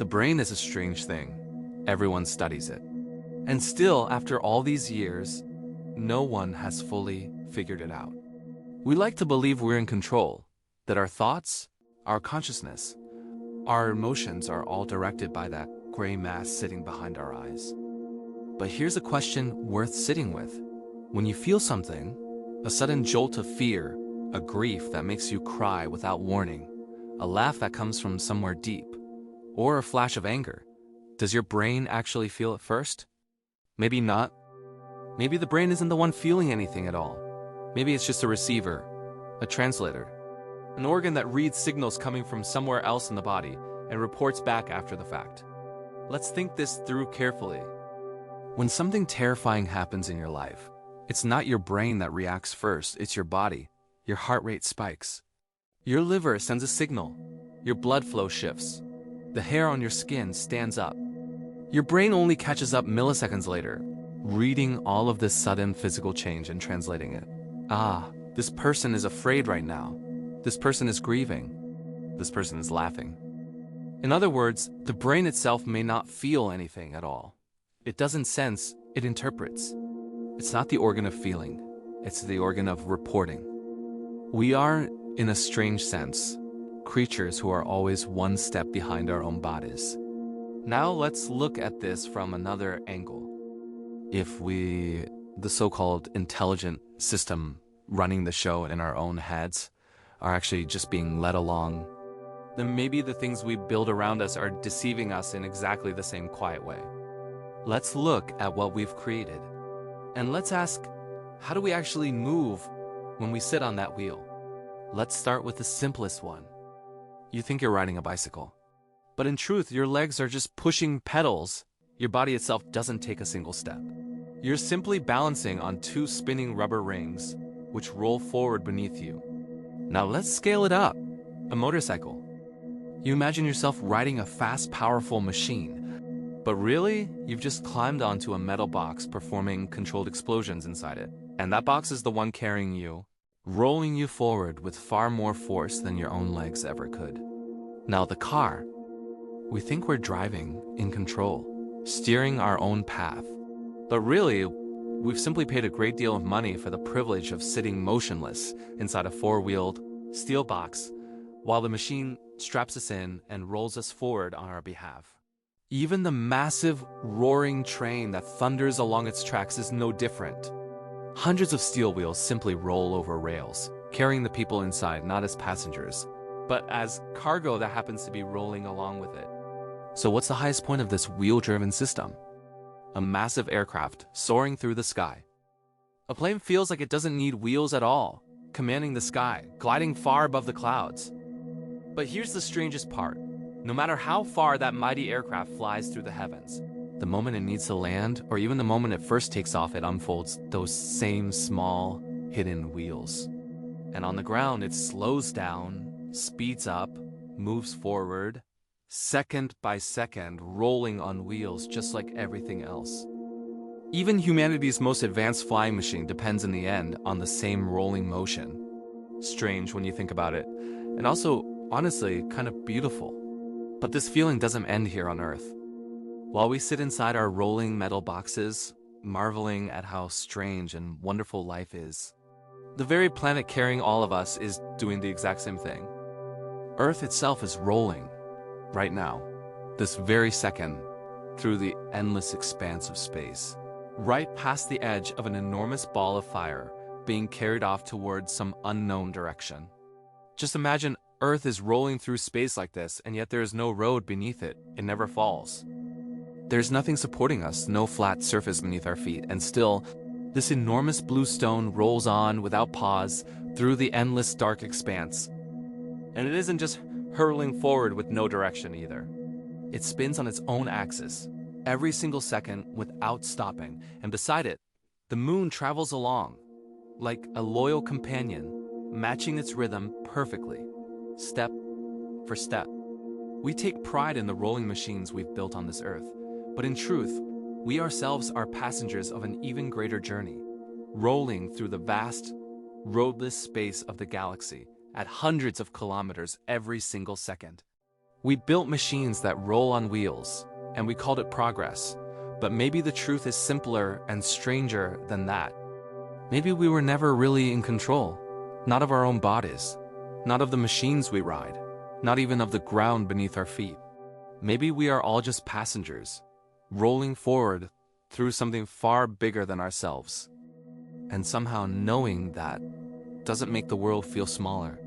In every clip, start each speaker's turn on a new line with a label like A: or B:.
A: The brain is a strange thing. Everyone studies it. And still, after all these years, no one has fully figured it out. We like to believe we're in control, that our thoughts, our consciousness, our emotions are all directed by that gray mass sitting behind our eyes. But here's a question worth sitting with. When you feel something, a sudden jolt of fear, a grief that makes you cry without warning, a laugh that comes from somewhere deep, or a flash of anger, does your brain actually feel it first? Maybe not. Maybe the brain isn't the one feeling anything at all. Maybe it's just a receiver, a translator, an organ that reads signals coming from somewhere else in the body and reports back after the fact. Let's think this through carefully. When something terrifying happens in your life, it's not your brain that reacts first, it's your body. Your heart rate spikes. Your liver sends a signal. Your blood flow shifts. The hair on your skin stands up. Your brain only catches up milliseconds later, reading all of this sudden physical change and translating it. Ah, this person is afraid right now. This person is grieving. This person is laughing. In other words, the brain itself may not feel anything at all. It doesn't sense, it interprets. It's not the organ of feeling, it's the organ of reporting. We are, in a strange sense, creatures who are always one step behind our own bodies. Now let's look at this from another angle. If we, the so-called intelligent system running the show in our own heads, are actually just being led along, then maybe the things we build around us are deceiving us in exactly the same quiet way. Let's look at what we've created. And let's ask, how do we actually move when we sit on that wheel? Let's start with the simplest one. You think you're riding a bicycle. But in truth, your legs are just pushing pedals. Your body itself doesn't take a single step. You're simply balancing on two spinning rubber rings, which roll forward beneath you. Now let's scale it up. A motorcycle. You imagine yourself riding a fast, powerful machine. But really, you've just climbed onto a metal box performing controlled explosions inside it. And that box is the one carrying you, rolling you forward with far more force than your own legs ever could. Now the car. We think we're driving, in control, steering our own path. But really, we've simply paid a great deal of money for the privilege of sitting motionless inside a four-wheeled steel box while the machine straps us in and rolls us forward on our behalf. Even the massive, roaring train that thunders along its tracks is no different. Hundreds of steel wheels simply roll over rails, carrying the people inside not as passengers, but as cargo that happens to be rolling along with it. So what's the highest point of this wheel-driven system? A massive aircraft soaring through the sky. A plane feels like it doesn't need wheels at all, commanding the sky, gliding far above the clouds. But here's the strangest part. No matter how far that mighty aircraft flies through the heavens, the moment it needs to land, or even the moment it first takes off, it unfolds those same small, hidden wheels. And on the ground, it slows down, speeds up, moves forward, second by second, rolling on wheels just like everything else. Even humanity's most advanced flying machine depends in the end on the same rolling motion. Strange when you think about it, and also, honestly, kind of beautiful. But this feeling doesn't end here on Earth. While we sit inside our rolling metal boxes, marveling at how strange and wonderful life is, the very planet carrying all of us is doing the exact same thing. Earth itself is rolling, right now, this very second, through the endless expanse of space, right past the edge of an enormous ball of fire being carried off towards some unknown direction. Just imagine Earth is rolling through space like this, and yet there is no road beneath it. It never falls. There's nothing supporting us, no flat surface beneath our feet, and still, this enormous blue stone rolls on without pause through the endless dark expanse. And it isn't just hurtling forward with no direction either. It spins on its own axis, every single second without stopping, and beside it, the moon travels along, like a loyal companion, matching its rhythm perfectly. Step for step. We take pride in the rolling machines we've built on this earth, but in truth, we ourselves are passengers of an even greater journey, rolling through the vast, roadless space of the galaxy at hundreds of kilometers every single second. We built machines that roll on wheels, and we called it progress. But maybe the truth is simpler and stranger than that. Maybe we were never really in control, not of our own bodies, not of the machines we ride, not even of the ground beneath our feet. Maybe we are all just passengers, rolling forward through something far bigger than ourselves. And somehow knowing that doesn't make the world feel smaller.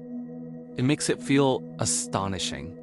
A: It makes it feel astonishing.